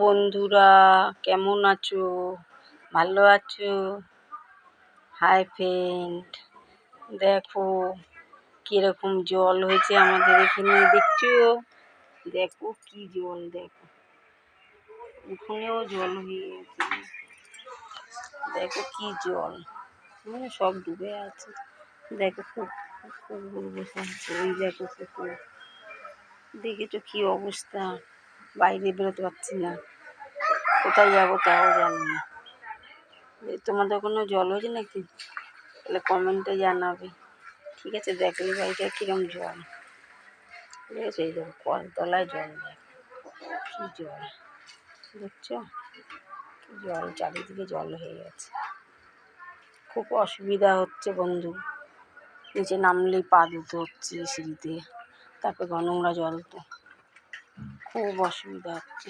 বন্ধুরা, কেমন আছো? ভালো আছো? হাই ফ্রেন্ড, দেখো কিরকম জল হয়েছে আমাদের এখানে, দেখছো? দেখো কি জল, দেখো ওখানেও জল হয়ে গেছে। দেখো কি জল, সব ডুবে আছে। দেখো কুকুর বসে আছে, ওই দেখো কুকুর, দেখেছো কি অবস্থা? বাইরে বেরোতে পারছি না, কোথায় যাবো তাও জানি না। তোমাদের কোনো জল হয়েছে নাকি? তাহলে কমেন্টে জানাবে, ঠিক আছে? দেখলে বাড়িটা কিরম জল, ঠিক আছে? এই দেখো কলতলায় জল, দেখো কি জল, দেখছো? জল চারিদিকে জল হয়ে গেছে, খুব অসুবিধা হচ্ছে বন্ধু। নিচে নামলেই পা ধুতে হচ্ছে সিঁড়িতে, তারপর নোংরা জল, তো খুব অসুবিধা হচ্ছে।